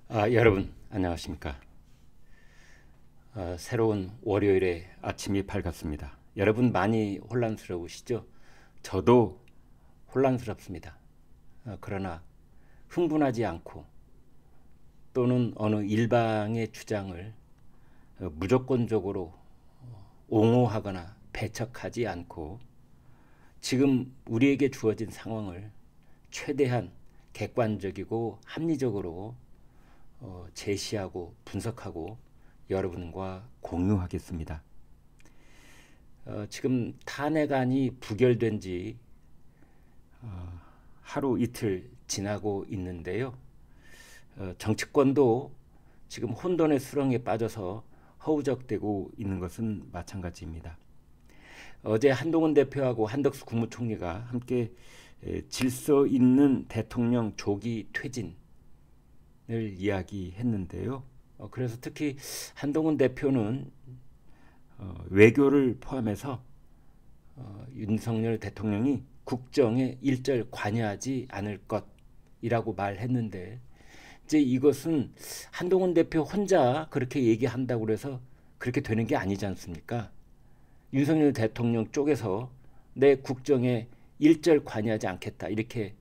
여러분 안녕하십니까. 새로운 월요일의 아침이 밝았습니다. 여러분 많이 혼란스러우시죠? 저도 혼란스럽습니다. 그러나 흥분하지 않고 또는 어느 일방의 주장을 무조건적으로 옹호하거나 배척하지 않고 지금 우리에게 주어진 상황을 최대한 객관적이고 합리적으로 제시하고 분석하고 여러분과 공유하겠습니다. 지금 탄핵안이 부결된 지 하루 이틀 지나고 있는데요. 정치권도 지금 혼돈의 수렁에 빠져서 허우적대고 있는 것은 마찬가지입니다. 어제 한동훈 대표하고 한덕수 국무총리가 함께 질서 있는 대통령 조기 퇴진을 이야기했는데요. 그래서 특히 한동훈 대표는 외교를 포함해서 윤석열 대통령이 국정에 일절 관여하지 않을 것이라고 말했는데, 이제 이것은 한동훈 대표 혼자 그렇게 얘기한다고 해서 그렇게 되는 게 아니지 않습니까? 윤석열 대통령 쪽에서 내 국정에 일절 관여하지 않겠다 이렇게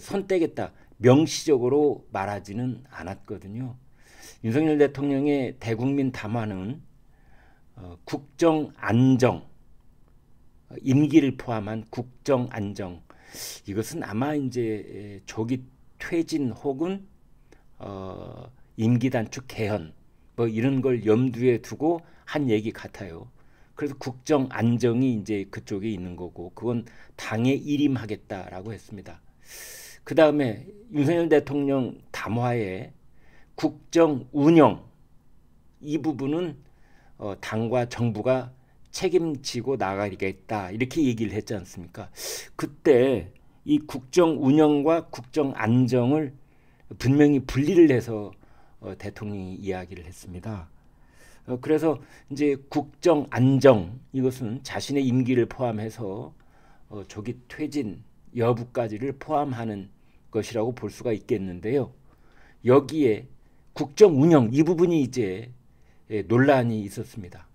손 떼겠다 명시적으로 말하지는 않았거든요. 윤석열 대통령의 대국민 담화는 국정 안정, 임기를 포함한 국정 안정, 이것은 아마 이제 조기 퇴진 혹은 임기 단축 개헌 뭐 이런 걸 염두에 두고 한 얘기 같아요. 그래서 국정 안정이 이제 그쪽에 있는 거고, 그건 당에 일임하겠다라고 했습니다. 그 다음에 윤석열 대통령 담화에 국정 운영 이 부분은 당과 정부가 책임지고 나가겠다 이렇게 얘기를 했지 않습니까? 그때 이 국정 운영과 국정 안정을 분명히 분리를 해서 대통령이 이야기를 했습니다. 그래서 이제 국정 안정 이것은 자신의 임기를 포함해서 조기 퇴진 여부까지를 포함하는 것이라고 볼 수가 있겠는데요. 여기에 국정 운영 이 부분이 이제 논란이 있었습니다.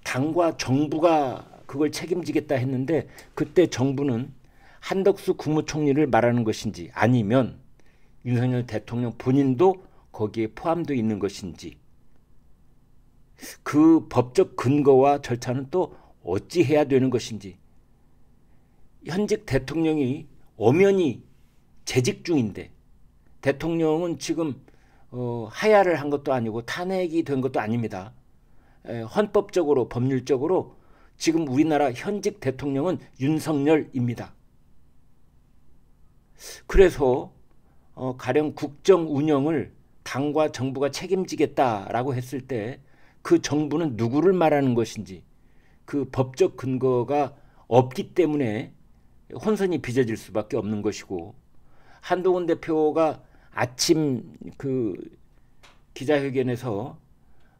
당과 정부가 그걸 책임지겠다 했는데, 그때 정부는 한덕수 국무총리를 말하는 것인지 아니면 윤석열 대통령 본인도 거기에 포함되어 있는 것인지, 그 법적 근거와 절차는 또 어찌 해야 되는 것인지, 현직 대통령이 엄연히 재직 중인데, 대통령은 지금 하야를 한 것도 아니고 탄핵이 된 것도 아닙니다. 헌법적으로 법률적으로 지금 우리나라 현직 대통령은 윤석열입니다. 그래서 가령 국정 운영을 당과 정부가 책임지겠다라고 했을 때 그 정부는 누구를 말하는 것인지, 그 법적 근거가 없기 때문에 혼선이 빚어질 수밖에 없는 것이고, 한동훈 대표가 아침 그 기자회견에서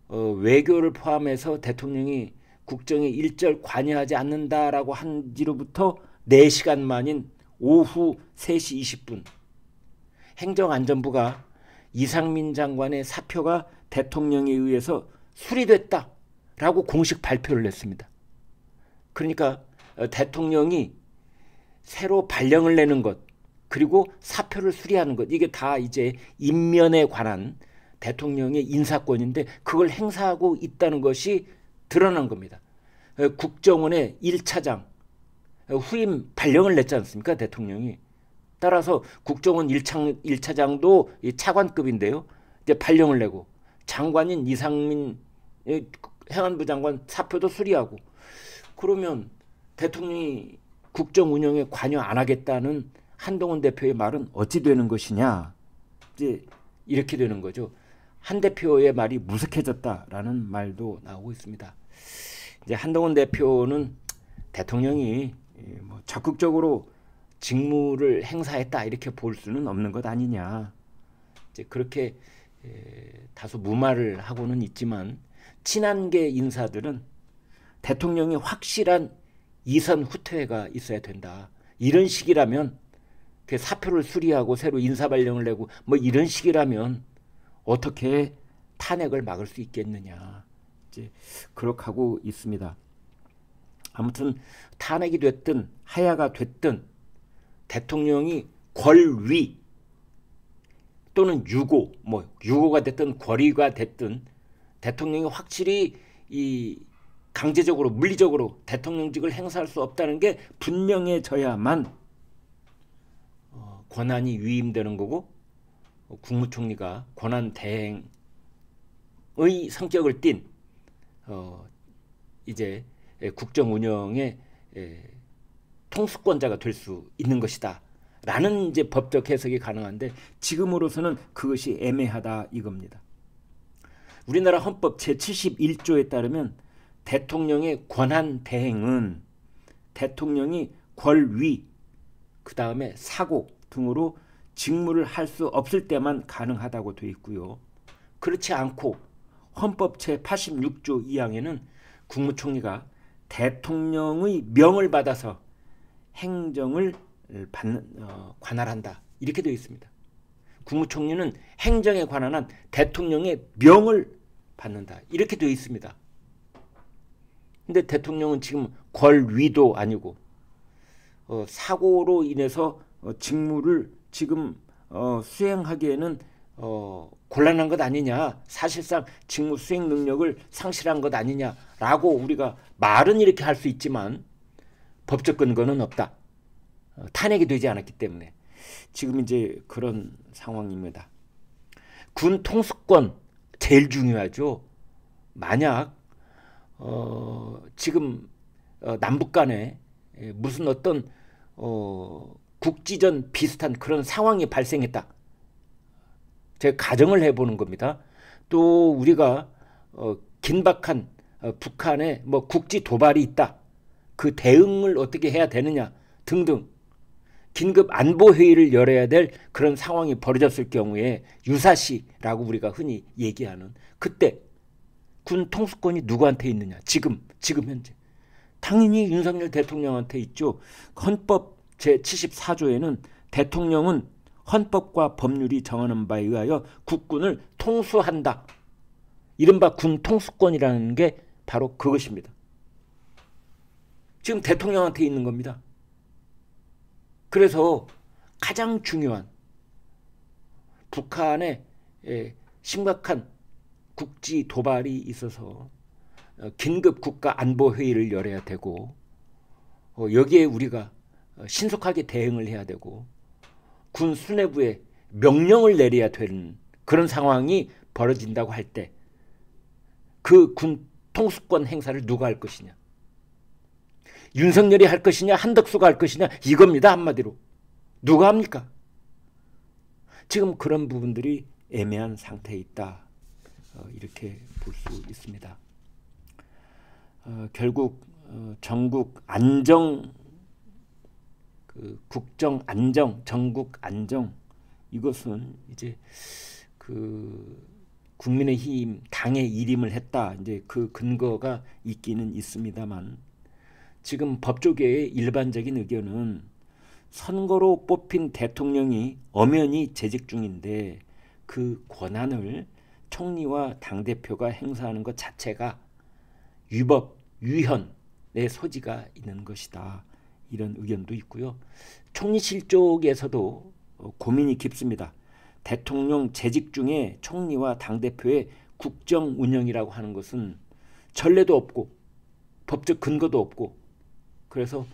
외교를 포함해서 대통령이 국정에 일절 관여하지 않는다라고 한 뒤로부터 4시간 만인 오후 3시 20분 행정안전부가 이상민 장관의 사표가 대통령에 의해서 수리됐다라고 공식 발표를 했습니다. 그러니까 대통령이 새로 발령을 내는 것, 그리고 사표를 수리하는 것, 이게 다 이제 인면에 관한 대통령의 인사권인데 그걸 행사하고 있다는 것이 드러난 겁니다. 국정원의 1차장 후임 발령을 냈지 않습니까, 대통령이. 따라서 국정원 1차장도 차관급인데요. 이제 발령을 내고, 장관인 이상민 행안부 장관 사표도 수리하고, 그러면 대통령이 국정 운영에 관여 안 하겠다는 한동훈 대표의 말은 어찌 되는 것이냐, 이제 이렇게 되는 거죠. 한 대표의 말이 무색해졌다라는 말도 나오고 있습니다. 이제 한동훈 대표는 대통령이 뭐 적극적으로 직무를 행사했다 이렇게 볼 수는 없는 것 아니냐, 이제 그렇게 다소 무마를 하고는 있지만, 친한계 인사들은 대통령이 확실한 이선 후퇴가 있어야 된다, 이런 식이라면 그 사표를 수리하고 새로 인사 발령을 내고 뭐 이런 식이라면 어떻게 탄핵을 막을 수 있겠느냐. 이제 그렇게 하고 있습니다. 아무튼 탄핵이 됐든 하야가 됐든 대통령이 권위 또는 유고, 유고가 됐든 권위가 됐든 대통령이 확실히 이 강제적으로 물리적으로 대통령직을 행사할 수 없다는 게 분명해져야만 권한이 위임되는 거고, 국무총리가 권한 대행의 성격을 띤 이제 국정 운영의 통수권자가 될 수 있는 것이다 라는 이제 법적 해석이 가능한데, 지금으로서는 그것이 애매하다 이겁니다. 우리나라 헌법 제71조에 따르면 대통령의 권한 대행은 대통령이 권위, 그 다음에 사고 등으로 직무를 할 수 없을 때만 가능하다고 되어 있고요. 그렇지 않고 헌법 제86조 2항에는 국무총리가 대통령의 명을 받아서 행정을 관할한다 이렇게 되어 있습니다. 국무총리는 행정에 관한 한 대통령의 명을 받는다 이렇게 되어 있습니다. 근데 대통령은 지금 권위도 아니고 사고로 인해서 직무를 지금 수행하기에는 곤란한 것 아니냐, 사실상 직무 수행 능력을 상실한 것 아니냐라고 우리가 말은 이렇게 할 수 있지만 법적 근거는 없다. 탄핵이 되지 않았기 때문에 지금 이제 그런 상황입니다. 군 통수권 제일 중요하죠. 만약 지금 남북 간에 무슨 어떤 국지전 비슷한 그런 상황이 발생했다. 제가 가정을 해보는 겁니다. 또 우리가 긴박한 북한의 국지 도발이 있다. 그 대응을 어떻게 해야 되느냐 등등 긴급 안보회의를 열어야 될 그런 상황이 벌어졌을 경우에 유사시라고 우리가 흔히 얘기하는 그때 군 통수권이 누구한테 있느냐. 지금 현재 당연히 윤석열 대통령한테 있죠. 헌법 제74조에는 대통령은 헌법과 법률이 정하는 바에 의하여 국군을 통수한다. 이른바 군 통수권이라는 게 바로 그것입니다. 지금 대통령한테 있는 겁니다. 그래서 가장 중요한 북한의 심각한 국지 도발이 있어서 긴급 국가 안보 회의를 열어야 되고 여기에 우리가 신속하게 대응을 해야 되고 군 수뇌부에 명령을 내려야 되는 그런 상황이 벌어진다고 할 때 그 군 통수권 행사를 누가 할 것이냐. 윤석열이 할 것이냐 한덕수가 할 것이냐 이겁니다. 한마디로. 누가 합니까? 지금 그런 부분들이 애매한 상태에 있다. 이렇게 볼 수 있습니다. 결국 전국 안정, 국정 안정, 전국 안정 이것은 이제 국민의힘 당의 일임을 했다. 이제 그 근거가 있기는 있습니다만 지금 법조계의 일반적인 의견은 선거로 뽑힌 대통령이 엄연히 재직 중인데 그 권한을 총리와 당대표가 행사하는 것 자체가 위법, 위헌의 소지가 있는 것이다. 이런 의견도 있고요. 총리실 쪽에서도 고민이 깊습니다. 대통령 재직 중에 총리와 당대표의 국정 운영이라고 하는 것은 전례도 없고 법적 근거도 없고 그래서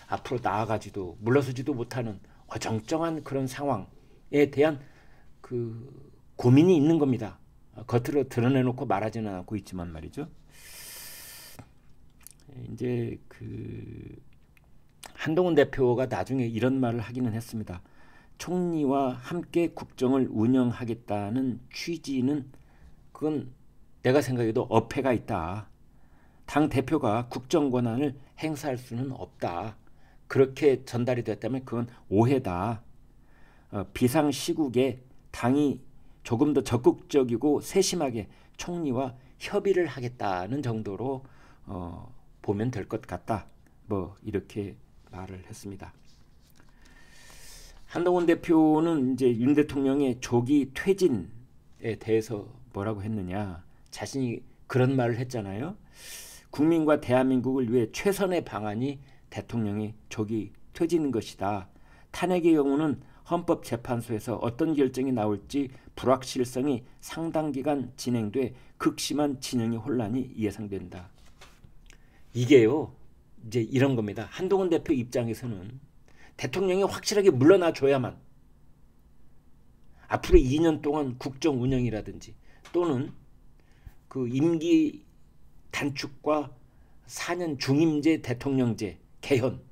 앞으로 나아가지도 물러서지도 못하는 어정쩡한 그런 상황에 대한 고민이 있는 겁니다. 겉으로 드러내놓고 말하지는 않고 있지만 말이죠. 이제 한동훈 대표가 나중에 이런 말을 하기는 했습니다. 총리와 함께 국정을 운영하겠다는 취지는 그건 내가 생각해도 어폐가 있다. 당 대표가 국정 권한을 행사할 수는 없다. 그렇게 전달이 됐다면 그건 오해다. 비상시국에 당이 조금 더 적극적이고 세심하게 총리와 협의를 하겠다는 정도로 보면 될 것 같다. 이렇게 말을 했습니다. 한동훈 대표는 이제 윤 대통령의 조기 퇴진에 대해서 뭐라고 했느냐. 자신이 그런 말을 했잖아요. 국민과 대한민국을 위해 최선의 방안이 대통령의 조기 퇴진인 것이다. 탄핵의 경우는 헌법재판소에서 어떤 결정이 나올지 불확실성이 상당 기간 진행돼 극심한 진영의 혼란이 예상된다. 이게요, 이제 이런 겁니다. 한동훈 대표 입장에서는 대통령이 확실하게 물러나 줘야만 앞으로 2년 동안 국정 운영이라든지 또는 그 임기 단축과 4년 중임제 대통령제 개헌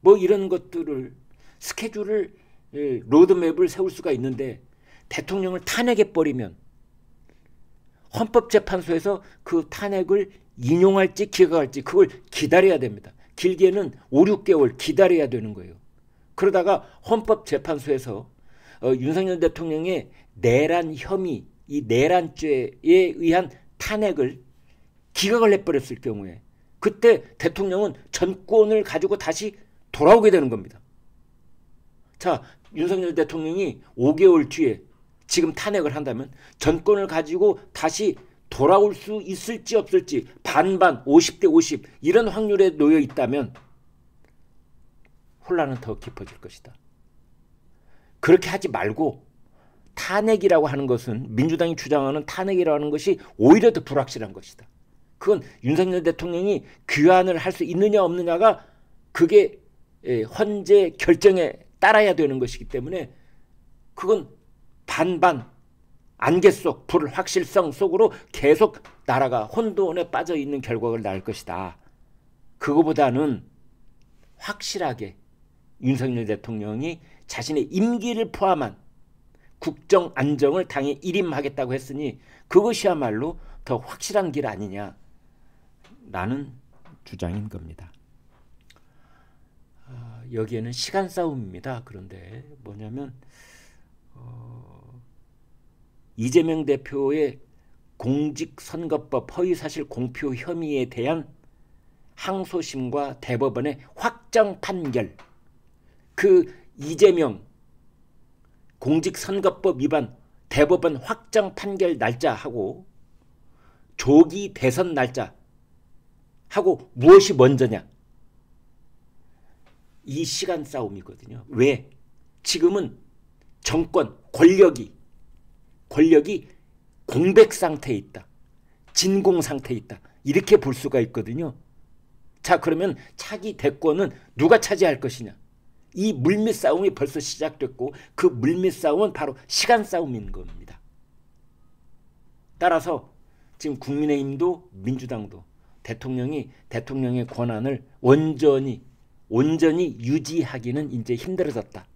뭐 이런 것들을 스케줄을 로드맵을 세울 수가 있는데 대통령을 탄핵해버리면 헌법재판소에서 그 탄핵을 인용할지 기각할지 그걸 기다려야 됩니다. 길게는 5, 6개월 기다려야 되는 거예요. 그러다가 헌법재판소에서 윤석열 대통령의 내란 혐의, 이 내란죄에 의한 탄핵을 기각을 해버렸을 경우에 그때 대통령은 전권을 가지고 다시 돌아오게 되는 겁니다. 자, 윤석열 대통령이 5개월 뒤에 지금 탄핵을 한다면 전권을 가지고 다시 돌아올 수 있을지 없을지 반반 50대 50 이런 확률에 놓여 있다면 혼란은 더 깊어질 것이다. 그렇게 하지 말고 탄핵이라고 하는 것은 민주당이 주장하는 탄핵이라고 하는 것이 오히려 더 불확실한 것이다. 그건 윤석열 대통령이 귀환을 할 수 있느냐 없느냐가 그게 헌재 결정에 따라야 되는 것이기 때문에 그건 반반 안개 속 불확실성 속으로 계속 나라가 혼돈에 빠져 있는 결과를 낳을 것이다. 그거보다는 확실하게 윤석열 대통령이 자신의 임기를 포함한 국정 안정을 당에 일임하겠다고 했으니 그것이야말로 더 확실한 길 아니냐라는 주장인 겁니다. 여기에는 시간 싸움입니다. 그런데 뭐냐면 이재명 대표의 공직선거법 허위사실 공표 혐의에 대한 항소심과 대법원의 확정 판결, 그 이재명 공직선거법 위반 대법원 확정 판결 날짜하고 조기 대선 날짜하고 무엇이 먼저냐? 이 시간 싸움이거든요. 왜? 지금은 정권, 권력이 공백 상태에 있다. 진공 상태에 있다. 이렇게 볼 수가 있거든요. 자, 그러면 차기 대권은 누가 차지할 것이냐? 이 물밑 싸움이 벌써 시작됐고 그 물밑 싸움은 바로 시간 싸움인 겁니다. 따라서 지금 국민의힘도 민주당도 대통령의 권한을 온전히 유지하기는 이제 힘들어졌다.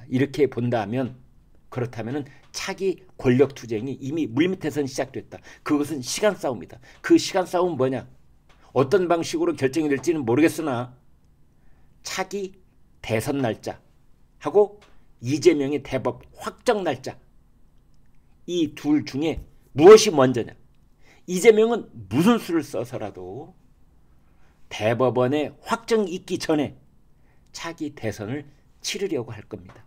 이렇게 본다면 그렇다면 차기 권력 투쟁이 이미 물밑에선 시작됐다. 그것은 시간 싸움이다. 그 시간 싸움은 뭐냐? 어떤 방식으로 결정이 될지는 모르겠으나 차기 대선 날짜하고 이재명의 대법 확정 날짜 이 둘 중에 무엇이 먼저냐? 이재명은 무슨 수를 써서라도 대법원의 확정이 있기 전에 차기 대선을 치르려고 할 겁니다.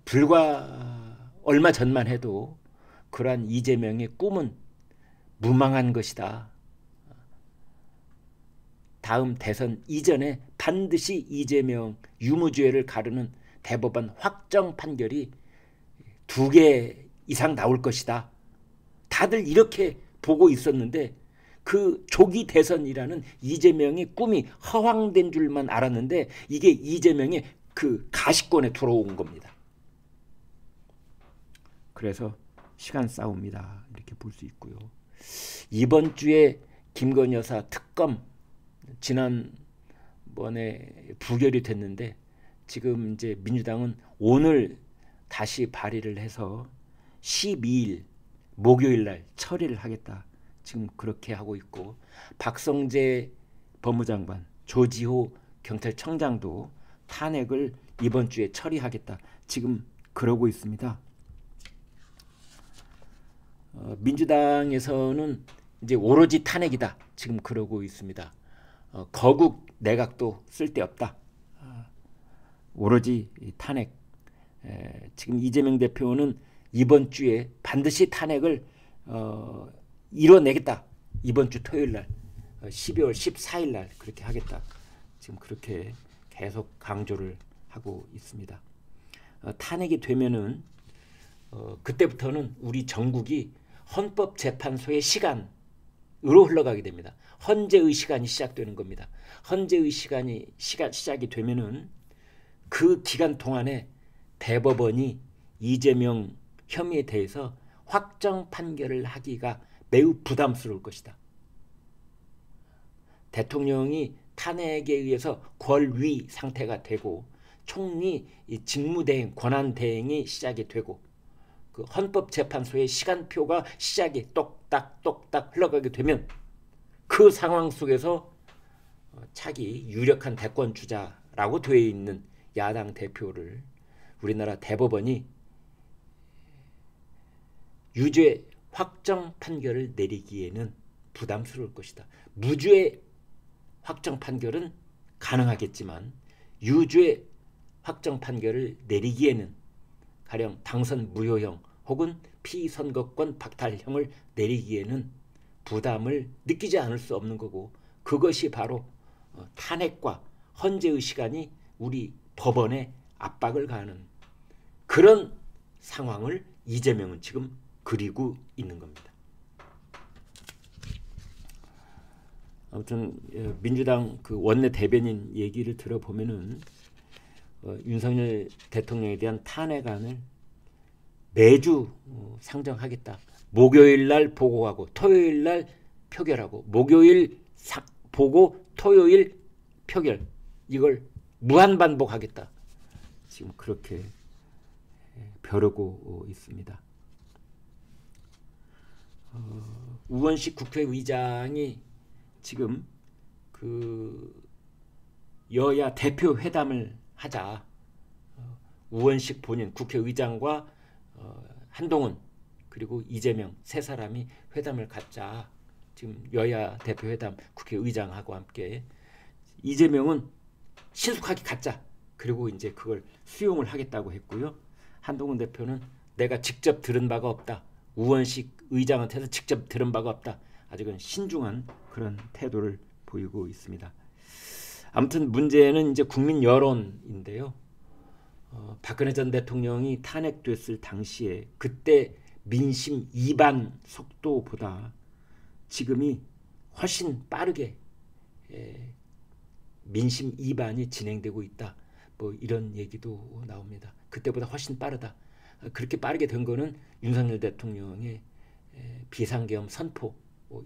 불과 얼마 전만 해도 그러한 이재명의 꿈은 무망한 것이다. 다음 대선 이전에 반드시 이재명 유무죄를 가르는 대법원 확정 판결이 2개 이상 나올 것이다. 다들 이렇게 보고 있었는데 그 조기 대선이라는 이재명의 꿈이 허황된 줄만 알았는데 이게 이재명의 그 가시권에 들어온 겁니다. 그래서 시간 싸움이다 이렇게 볼 수 있고요. 이번 주에 김건희 여사 특검 지난번에 부결이 됐는데 지금 이제 민주당은 오늘 다시 발의를 해서 12일 목요일 날 처리를 하겠다. 지금 그렇게 하고 있고 박성재 법무장관, 조지호 경찰청장도 탄핵을 이번 주에 처리하겠다. 지금 그러고 있습니다. 민주당에서는 이제 오로지 탄핵이다. 지금 그러고 있습니다. 거국 내각도 쓸데없다. 오로지 탄핵. 지금 이재명 대표는 이번 주에 반드시 탄핵을 이뤄내겠다. 이번 주 토요일 날 12월 14일 날 그렇게 하겠다. 지금 그렇게 계속 강조를 하고 있습니다. 탄핵이 되면은 그때부터는 우리 전국이 헌법재판소의 시간으로 흘러가게 됩니다. 헌재의 시간이 시작되는 겁니다. 헌재의 시작이 되면은 그 기간 동안에 대법원이 이재명 혐의에 대해서 확정 판결을 하기가 매우 부담스러울 것이다. 대통령이 탄핵에 의해서 권위 상태가 되고 총리 직무대행, 권한대행이 시작이 되고 그 헌법재판소의 시간표가 시작이 똑딱 흘러가게 되면 그 상황 속에서 차기 유력한 대권 주자라고 되어 있는 야당 대표를 우리나라 대법원이 유죄 확정 판결을 내리기에는 부담스러울 것이다. 무죄 확정 판결은 가능하겠지만 유죄 확정 판결을 내리기에는 가령 당선 무효형 혹은 피선거권 박탈형을 내리기에는 부담을 느끼지 않을 수 없는 거고, 그것이 바로 탄핵과 헌재의 시간이 우리 법원에 압박을 가하는 그런 상황을 이재명은 지금 그리고 있는 겁니다. 아무튼 민주당 그 원내 대변인 얘기를 들어보면은 윤석열 대통령에 대한 탄핵안을 매주 상정하겠다. 목요일 날 보고하고 토요일 날 표결하고, 목요일 보고 토요일 표결, 이걸 무한 반복하겠다. 지금 그렇게 벼르고 있습니다. 우원식 국회의장이 지금 그 여야 대표 회담을 하자. 우원식 본인 국회의장과 한동훈 그리고 이재명 세 사람이 회담을 갖자. 지금 여야 대표 회담 국회의장하고 함께 이재명은 신속하게 갖자. 그리고 이제 그걸 수용을 하겠다고 했고요. 한동훈 대표는 내가 직접 들은 바가 없다. 우원식 의장한테서 직접 들은 바가 없다. 아직은 신중한 그런 태도를 보이고 있습니다. 아무튼 문제는 이제 국민 여론인데요. 박근혜 전 대통령이 탄핵됐을 당시에 그때 민심 이반 속도보다 지금이 훨씬 빠르게 민심 이반이 진행되고 있다. 뭐 이런 얘기도 나옵니다. 그때보다 훨씬 빠르다. 그렇게 빠르게 된 거는 윤석열 대통령의 비상계엄 선포,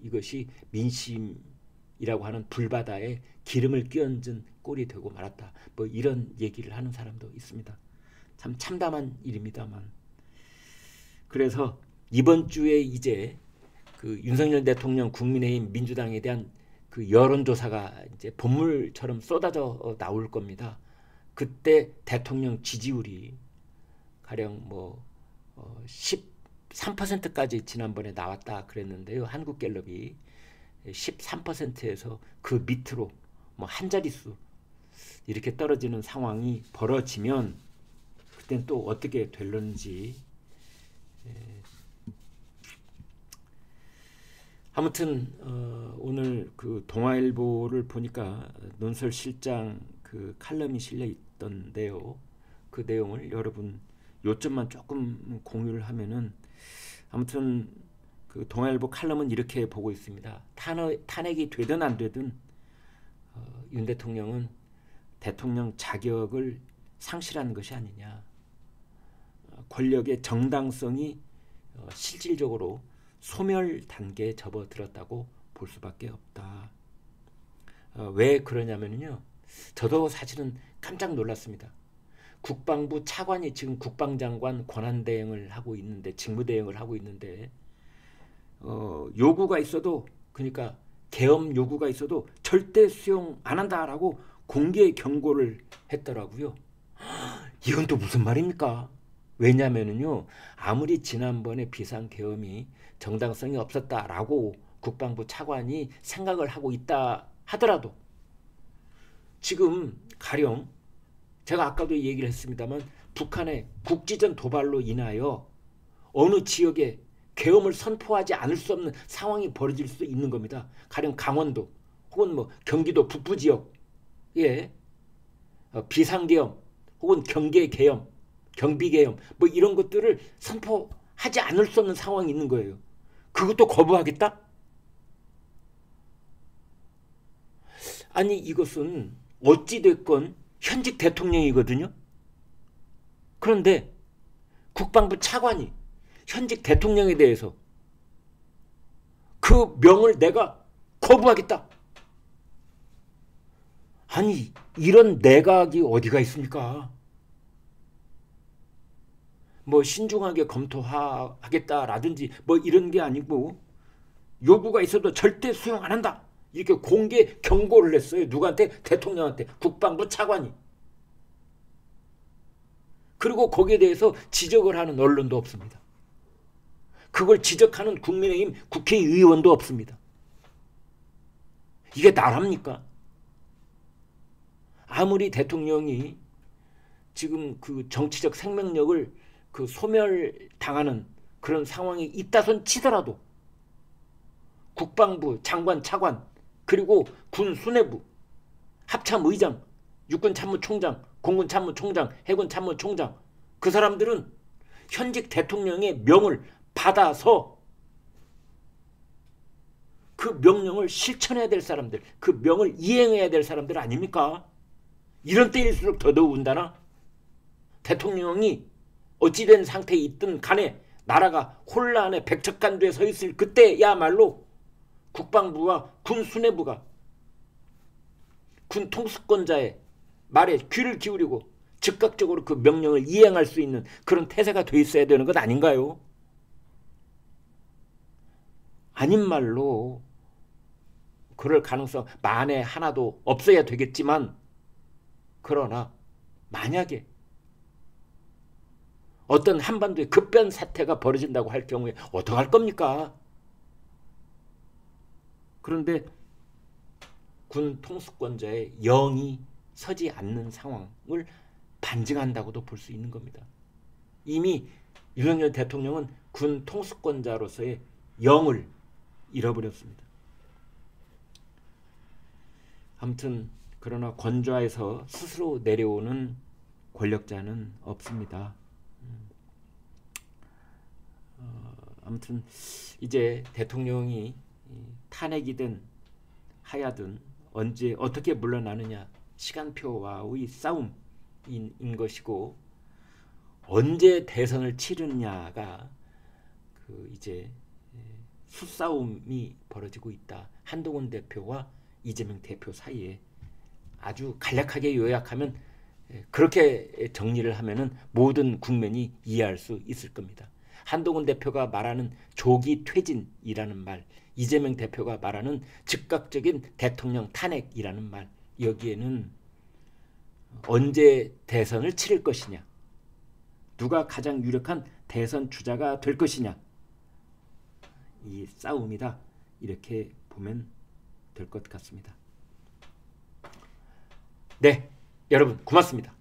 이것이 민심이라고 하는 불바다에 기름을 끼얹은 꼴이 되고 말았다. 뭐 이런 얘기를 하는 사람도 있습니다. 참 참담한 일입니다만, 그래서 이번 주에 이제 그 윤석열 대통령 국민의힘 민주당에 대한 그 여론조사가 이제 본물처럼 쏟아져 나올 겁니다. 그때 대통령 지지율이 가령 뭐 13%까지 지난번에 나왔다 그랬는데요. 한국갤럽이 13%에서 그 밑으로 뭐 한 자릿수 이렇게 떨어지는 상황이 벌어지면 그땐 또 어떻게 될런지. 아무튼 오늘 그 동아일보를 보니까 논설실장 그 칼럼이 실려 있던데요. 그 내용을 여러분 요점만 조금 공유를 하면은, 아무튼 그 동아일보 칼럼은 이렇게 보고 있습니다. 탄핵이 되든 안 되든 윤 대통령은 대통령 자격을 상실하는 것이 아니냐. 권력의 정당성이 실질적으로 소멸 단계에 접어들었다고 볼 수밖에 없다. 왜 그러냐면요. 저도 사실은 깜짝 놀랐습니다. 국방부 차관이 지금 국방장관 권한대행을 하고 있는데, 직무대행을 하고 있는데 요구가 있어도, 그러니까 계엄 요구가 있어도 절대 수용 안 한다라고 공개 경고를 했더라고요. 이건 또 무슨 말입니까? 왜냐면은요, 아무리 지난번에 비상계엄이 정당성이 없었다라고 국방부 차관이 생각을 하고 있다 하더라도, 지금 가령 제가 아까도 얘기를 했습니다만 북한의 국지전 도발로 인하여 어느 지역에 계엄을 선포하지 않을 수 없는 상황이 벌어질 수 있는 겁니다. 가령 강원도 혹은 뭐 경기도 북부 지역에 비상계엄 혹은 경계계엄, 경비계엄 뭐 이런 것들을 선포하지 않을 수 없는 상황이 있는 거예요. 그것도 거부하겠다? 아니 이것은 어찌됐건 현직 대통령이거든요. 그런데 국방부 차관이 현직 대통령에 대해서 그 명을 내가 거부하겠다. 아니 이런 내각이 어디가 있습니까? 뭐 신중하게 검토하겠다라든지 뭐 이런 게 아니고 요구가 있어도 절대 수용 안 한다. 이렇게 공개 경고를 했어요. 누구한테? 대통령한테. 국방부 차관이. 그리고 거기에 대해서 지적을 하는 언론도 없습니다. 그걸 지적하는 국민의힘 국회의원도 없습니다. 이게 나랍니까? 아무리 대통령이 지금 그 정치적 생명력을 그 소멸당하는 그런 상황이 있다손 치더라도 국방부 장관 차관 그리고 군 수뇌부 합참의장 육군참모총장 공군참모총장 해군참모총장 그 사람들은 현직 대통령의 명을 받아서 그 명령을 실천해야 될 사람들, 그 명을 이행해야 될 사람들 아닙니까? 이런 때일수록 더더군다나 대통령이 어찌된 상태에 있든 간에 나라가 혼란의 백척간두에 서 있을 그때야말로 국방부와 군 수뇌부가 군 통수권자의 말에 귀를 기울이고 즉각적으로 그 명령을 이행할 수 있는 그런 태세가 돼 있어야 되는 것 아닌가요? 아닌 말로 그럴 가능성 만에 하나도 없어야 되겠지만 그러나 만약에 어떤 한반도에 급변 사태가 벌어진다고 할 경우에 어떡할 겁니까? 그런데 군 통수권자의 영이 서지 않는 상황을 반증한다고도 볼 수 있는 겁니다. 이미 윤석열 대통령은 군 통수권자로서의 영을 잃어버렸습니다. 아무튼 그러나 권좌에서 스스로 내려오는 권력자는 없습니다. 아무튼 이제 대통령이 탄핵이든 하야든 언제 어떻게 물러나느냐 시간표와의 싸움인 것이고 언제 대선을 치르느냐가 그 이제 수싸움이 벌어지고 있다. 한동훈 대표와 이재명 대표 사이에 아주 간략하게 요약하면 그렇게 정리를 하면은 모든 국민이 이해할 수 있을 겁니다. 한동훈 대표가 말하는 조기 퇴진이라는 말, 이재명 대표가 말하는 즉각적인 대통령 탄핵이라는 말, 여기에는 언제 대선을 치를 것이냐, 누가 가장 유력한 대선 주자가 될 것이냐, 이 싸움이다 이렇게 보면 될 것 같습니다. 네, 여러분 고맙습니다.